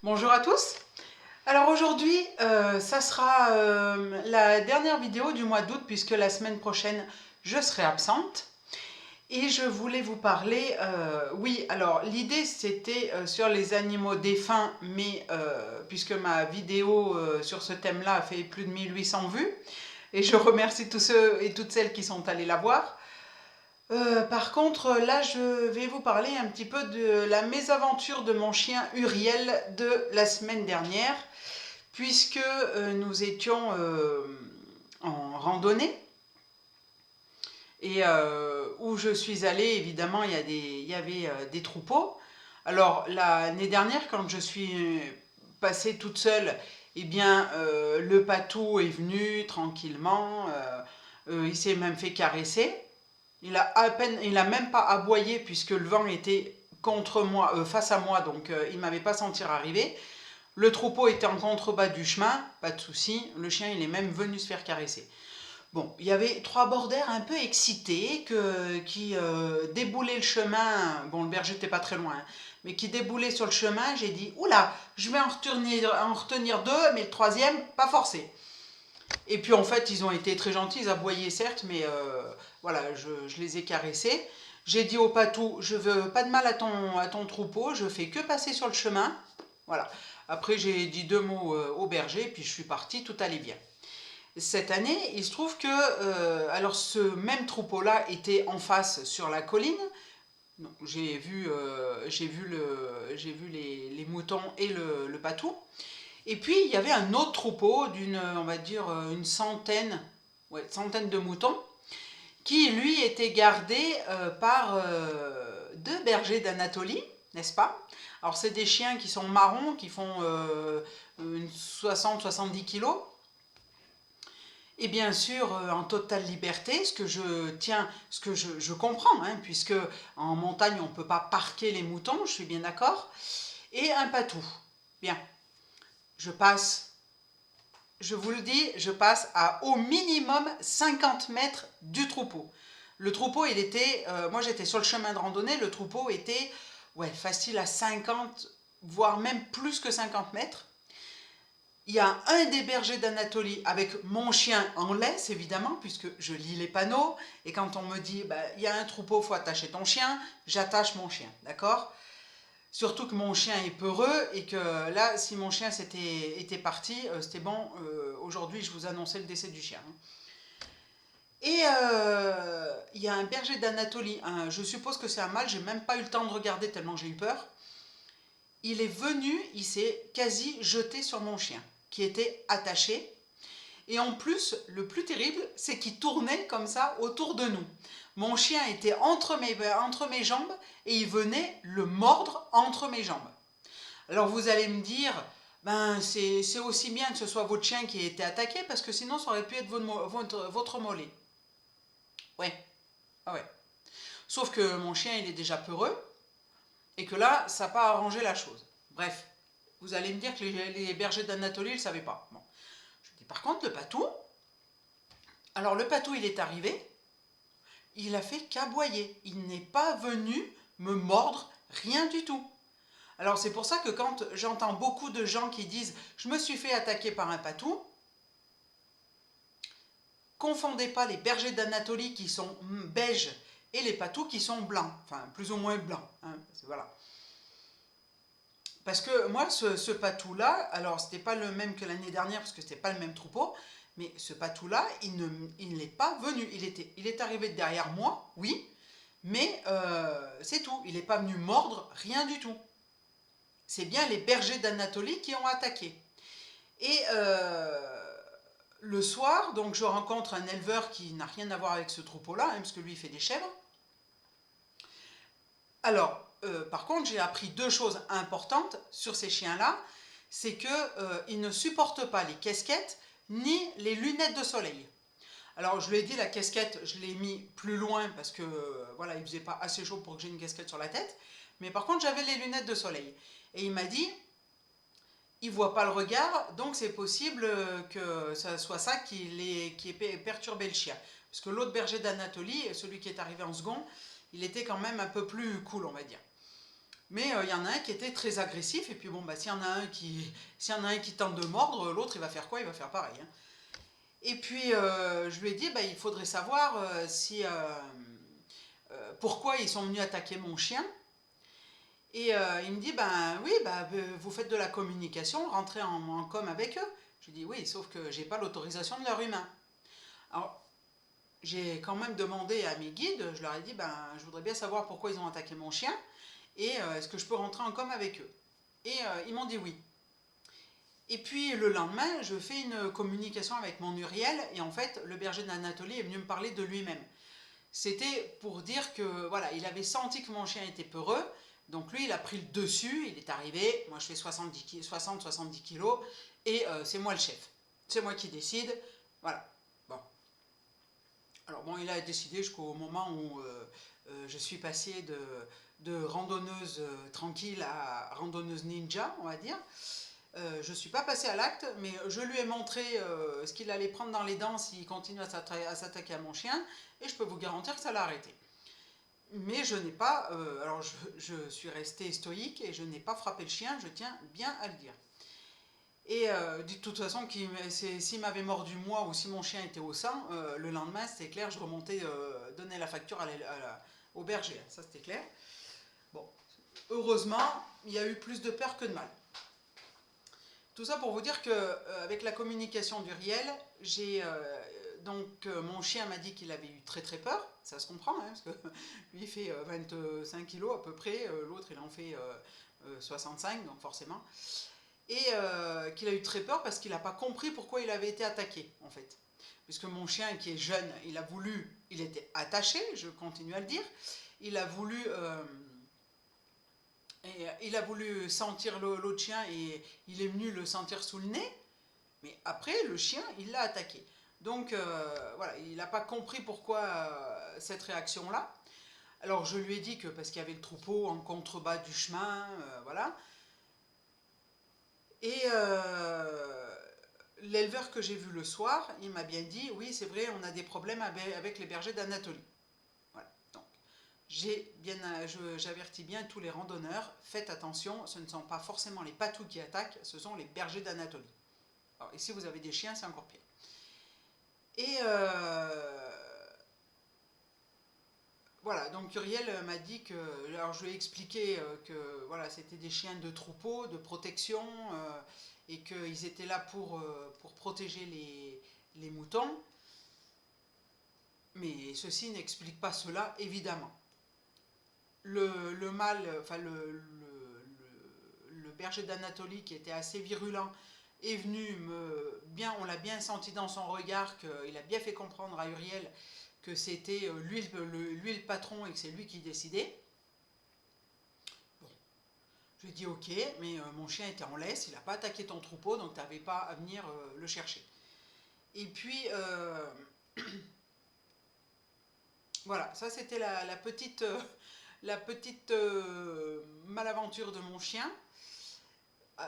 Bonjour à tous. Alors aujourd'hui, ça sera la dernière vidéo du mois d'août puisque la semaine prochaine, je serai absente. Et je voulais vous parler, oui, alors l'idée c'était sur les animaux défunts, mais puisque ma vidéo sur ce thème-là a fait plus de 1800 vues, et je remercie tous ceux et toutes celles qui sont allés la voir. Par contre, là, je vais vous parler un petit peu de la mésaventure de mon chien Uriel de la semaine dernière, puisque nous étions en randonnée et où je suis allée, évidemment, il y avait des troupeaux. Alors, l'année dernière, quand je suis passée toute seule, eh bien, le patou est venu tranquillement, il s'est même fait caresser. Il a même pas aboyé puisque le vent était contre moi, face à moi, donc il ne m'avait pas senti arriver. Le troupeau était en contrebas du chemin, pas de souci. Le chien, il est même venu se faire caresser. Bon, il y avait trois bordères un peu excités qui déboulaient le chemin. Bon, le berger n'était pas très loin, hein, mais qui déboulaient sur le chemin. J'ai dit, oula, je vais en retenir deux, mais le troisième, pas forcé. Et puis en fait, ils ont été très gentils, ils aboyaient certes, mais voilà, je les ai caressés. J'ai dit au patou, je veux pas de mal à ton troupeau, je fais que passer sur le chemin. Voilà. Après, j'ai dit deux mots au berger, puis je suis partie, tout allait bien. Cette année, il se trouve que alors ce même troupeau-là était en face sur la colline. J'ai vu les moutons et le patou. Et puis, il y avait un autre troupeau d'une, on va dire, une centaine, ouais, centaine de moutons, qui, lui, était gardé par deux bergers d'Anatolie, n'est-ce pas? Alors, c'est des chiens qui sont marrons, qui font 60-70 kilos, et bien sûr en totale liberté, ce que je comprends, hein, puisque en montagne, on ne peut pas parquer les moutons, je suis bien d'accord, et un patou. Bien, je passe. Je vous le dis, je passe à au minimum 50 mètres du troupeau. Le troupeau, il était, moi j'étais sur le chemin de randonnée, le troupeau était ouais, facile à 50, voire même plus que 50 mètres. Il y a un des bergers d'Anatolie avec mon chien en laisse, évidemment, puisque je lis les panneaux, et quand on me dit, bah, il y a un troupeau, il faut attacher ton chien, j'attache mon chien, d'accord? Surtout que mon chien est peureux et que là, si mon chien était parti, c'était bon, aujourd'hui je vous annonçais le décès du chien. Et il y a un berger d'Anatolie, je suppose que c'est un mâle, j'ai même pas eu le temps de regarder tellement j'ai eu peur. Il est venu, il s'est quasi jeté sur mon chien, qui était attaché. Et en plus, le plus terrible, c'est qu'il tournait comme ça autour de nous. Mon chien était entre mes jambes et il venait le mordre entre mes jambes. Alors vous allez me dire, ben c'est aussi bien que ce soit votre chien qui ait été attaqué parce que sinon ça aurait pu être votre mollet. Ouais, ah ouais. Sauf que mon chien il est déjà peureux et que là ça n'a pas arrangé la chose. Bref, vous allez me dire que les bergers d'Anatolie ne le savaient pas. Bon. Je dis par contre le patou, alors le patou il est arrivé, il a fait qu'aboyer. Il n'est pas venu me mordre, rien du tout. Alors c'est pour ça que quand j'entends beaucoup de gens qui disent « je me suis fait attaquer par un patou », confondez pas les bergers d'Anatolie qui sont beiges et les patous qui sont blancs, enfin plus ou moins blancs, hein, voilà. Parce que moi, ce patou-là, alors c'était pas le même que l'année dernière parce que c'était pas le même troupeau, mais ce patou-là, il n'est pas venu. Il est arrivé derrière moi, oui, mais c'est tout. Il n'est pas venu mordre, rien du tout. C'est bien les bergers d'Anatolie qui ont attaqué. Et le soir, donc je rencontre un éleveur qui n'a rien à voir avec ce troupeau-là, hein, parce que lui il fait des chèvres. Alors, par contre, j'ai appris deux choses importantes sur ces chiens-là, c'est qu'ils ne supportent pas les casquettes ni les lunettes de soleil. Alors, je lui ai dit, la casquette, je l'ai mis plus loin parce que voilà, il faisait pas assez chaud pour que j'ai une casquette sur la tête. Mais par contre, j'avais les lunettes de soleil. Et il m'a dit, il ne voit pas le regard, donc c'est possible que ce soit ça qui ait perturbé le chien. Parce que l'autre berger d'Anatolie, celui qui est arrivé en second, il était quand même un peu plus cool, on va dire. Mais il y en a un qui était très agressif, et puis bon, bah, s'il y en a un qui tente de mordre, l'autre il va faire quoi? Il va faire pareil, hein. Et puis je lui ai dit, bah, il faudrait savoir pourquoi ils sont venus attaquer mon chien. Et il me dit, ben oui, bah, vous faites de la communication, rentrez en com avec eux. Je lui dis, oui, sauf que j'ai pas l'autorisation de leur humain. Alors, j'ai quand même demandé à mes guides, je leur ai dit, ben, je voudrais bien savoir pourquoi ils ont attaqué mon chien, et est-ce que je peux rentrer en com avec eux? Et ils m'ont dit oui. Et puis le lendemain, je fais une communication avec mon Uriel, et en fait, le berger d'Anatolie est venu me parler de lui-même. C'était pour dire que voilà, il avait senti que mon chien était peureux, donc lui il a pris le dessus, il est arrivé, moi je fais 60-70 kilos, et c'est moi le chef. C'est moi qui décide, voilà. Bon. Alors bon, il a décidé jusqu'au moment où je suis passée de randonneuse tranquille à randonneuse ninja, on va dire. Je ne suis pas passée à l'acte, mais je lui ai montré ce qu'il allait prendre dans les dents s'il continue à s'attaquer à mon chien, et je peux vous garantir que ça l'a arrêté. Mais je n'ai pas, alors je suis restée stoïque et je n'ai pas frappé le chien, je tiens bien à le dire. Et de toute façon, s'il m'avait mordu moi ou si mon chien était au sang, le lendemain, c'était clair, je remontais, donner la facture au berger, ça c'était clair. Bon, heureusement, il y a eu plus de peur que de mal. Tout ça pour vous dire qu'avec la communication d'Uriel, mon chien m'a dit qu'il avait eu très très peur, ça se comprend, hein, parce que lui il fait 25 kilos à peu près, l'autre il en fait 65, donc forcément, et qu'il a eu très peur parce qu'il n'a pas compris pourquoi il avait été attaqué, en fait. Puisque mon chien qui est jeune, il était attaché, je continue à le dire, il a voulu... Et il a voulu sentir l'autre chien et il est venu le sentir sous le nez, mais après, le chien, il l'a attaqué. Donc, voilà, il n'a pas compris pourquoi cette réaction-là. Alors, je lui ai dit que parce qu'il y avait le troupeau en contrebas du chemin, voilà. Et l'éleveur que j'ai vu le soir, il m'a bien dit, oui, c'est vrai, on a des problèmes avec les bergers d'Anatolie. Voilà, donc j'avertis bien tous les randonneurs, faites attention, ce ne sont pas forcément les patous qui attaquent, ce sont les bergers d'Anatolie. Et si vous avez des chiens, c'est encore pire. Et voilà, donc Uriel m'a dit que, alors je lui ai expliqué que voilà, c'était des chiens de troupeau, de protection, et qu'ils étaient là pour protéger les moutons. Mais ceci n'explique pas cela, évidemment. Le mâle, enfin le berger d'Anatolie qui était assez virulent est venu on l'a bien senti dans son regard qu'il a bien fait comprendre à Uriel que c'était lui le patron et que c'est lui qui décidait. Bon, je lui ai dit ok, mais mon chien était en laisse, il n'a pas attaqué ton troupeau, donc tu n'avais pas à venir le chercher. Et puis voilà, ça c'était la petite malaventure de mon chien.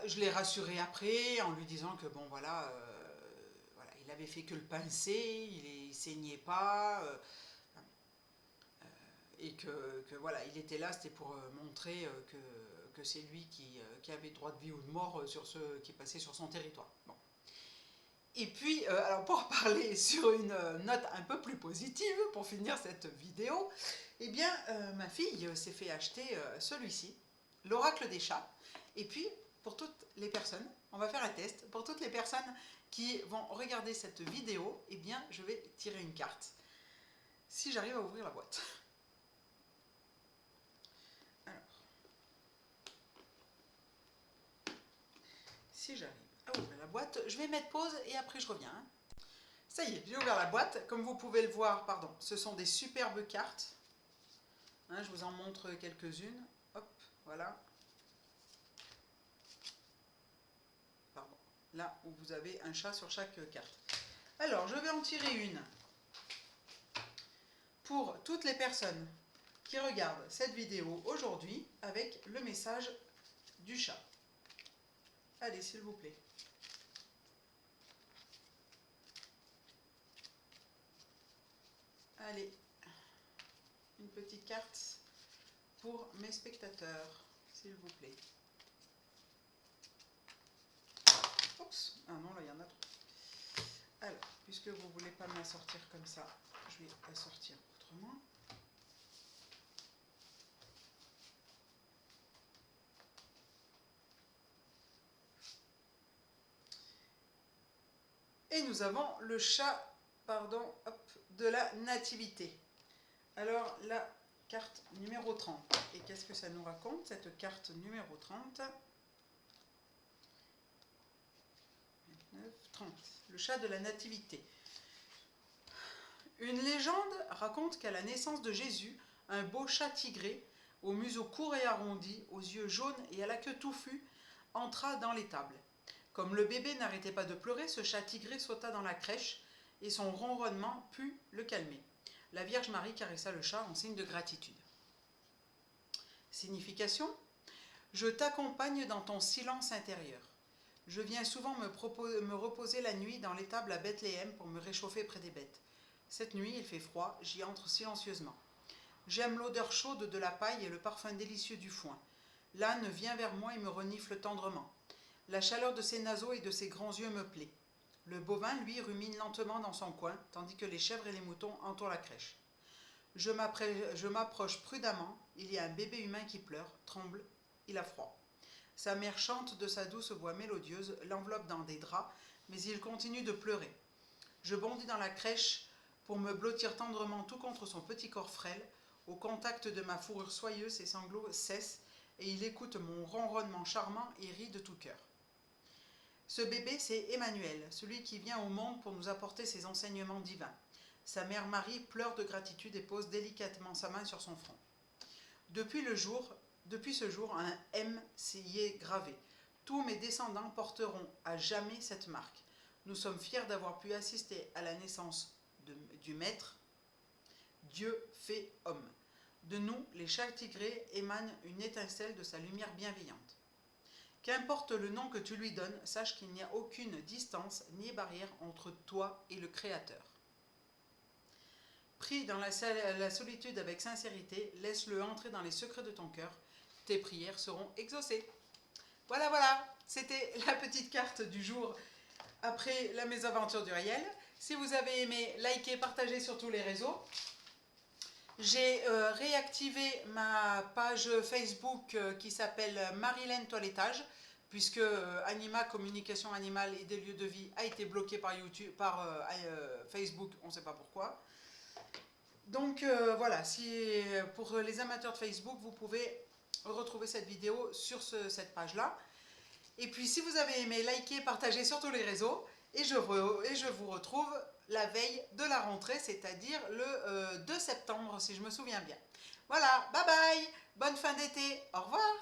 Je l'ai rassuré après en lui disant que bon voilà, voilà, il avait fait que le pincer, il ne saignait pas, et que voilà, il était là, c'était pour montrer que c'est lui qui avait droit de vie ou de mort sur ce qui passait sur son territoire. Bon. Et puis, alors pour parler sur une note un peu plus positive, pour finir cette vidéo, eh bien, ma fille s'est fait acheter celui-ci, l'Oracle des chats. Et puis, pour toutes les personnes, on va faire un test, pour toutes les personnes qui vont regarder cette vidéo, eh bien, je vais tirer une carte. Si j'arrive à ouvrir la boîte. Alors, si j'arrive à ouvrir la boîte, je vais mettre pause et après je reviens. Hein. Ça y est, j'ai ouvert la boîte. Comme vous pouvez le voir, pardon, ce sont des superbes cartes. Hein, je vous en montre quelques-unes. Hop, voilà. Pardon. Là où vous avez un chat sur chaque carte. Alors, je vais en tirer une. Pour toutes les personnes qui regardent cette vidéo aujourd'hui avec le message du chat. Allez, s'il vous plaît. Allez, une petite carte pour mes spectateurs. s'il vous plaît. Oups, ah non, là il y en a trop. Alors, puisque vous ne voulez pas me la sortir comme ça, je vais la sortir autrement. Et nous avons le chat, pardon, hop, de la nativité. Alors, la carte numéro 30. Et qu'est-ce que ça nous raconte, cette carte numéro 30 ? 29, 30. Le chat de la nativité. Une légende raconte qu'à la naissance de Jésus, un beau chat tigré, au museau court et arrondi, aux yeux jaunes et à la queue touffue, entra dans l'étable. Comme le bébé n'arrêtait pas de pleurer, ce chat tigré sauta dans la crèche et son ronronnement put le calmer. La Vierge Marie caressa le chat en signe de gratitude. Signification : je t'accompagne dans ton silence intérieur. Je viens souvent me reposer la nuit dans l'étable à Bethléem pour me réchauffer près des bêtes. Cette nuit, il fait froid, j'y entre silencieusement. J'aime l'odeur chaude de la paille et le parfum délicieux du foin. L'âne vient vers moi et me renifle tendrement. La chaleur de ses naseaux et de ses grands yeux me plaît. Le bovin, lui, rumine lentement dans son coin, tandis que les chèvres et les moutons entourent la crèche. Je m'approche prudemment, il y a un bébé humain qui pleure, tremble, il a froid. Sa mère chante de sa douce voix mélodieuse, l'enveloppe dans des draps, mais il continue de pleurer. Je bondis dans la crèche pour me blottir tendrement tout contre son petit corps frêle. Au contact de ma fourrure soyeuse, ses sanglots cessent et il écoute mon ronronnement charmant et rit de tout cœur. Ce bébé, c'est Emmanuel, celui qui vient au monde pour nous apporter ses enseignements divins. Sa mère Marie pleure de gratitude et pose délicatement sa main sur son front. Depuis ce jour, un M s'y est gravé. Tous mes descendants porteront à jamais cette marque. Nous sommes fiers d'avoir pu assister à la naissance du Maître, Dieu fait homme. De nous, les chats tigrés, émane une étincelle de sa lumière bienveillante. Qu'importe le nom que tu lui donnes, sache qu'il n'y a aucune distance ni barrière entre toi et le Créateur. Prie dans la solitude avec sincérité, laisse-le entrer dans les secrets de ton cœur. Tes prières seront exaucées. Voilà, c'était la petite carte du jour après la mésaventure d'Uriel. Si vous avez aimé, likez, partagez sur tous les réseaux. J'ai réactivé ma page Facebook qui s'appelle Marilène Toilettage, puisque Anima, communication animale et des lieux de vie, a été bloqué par Facebook, on ne sait pas pourquoi. Donc voilà, pour les amateurs de Facebook, vous pouvez retrouver cette vidéo sur cette page-là. Et puis si vous avez aimé, likez, partagez sur tous les réseaux. Et je vous retrouve la veille de la rentrée, c'est-à-dire le 2 septembre, si je me souviens bien. Voilà, bye bye, bonne fin d'été, au revoir.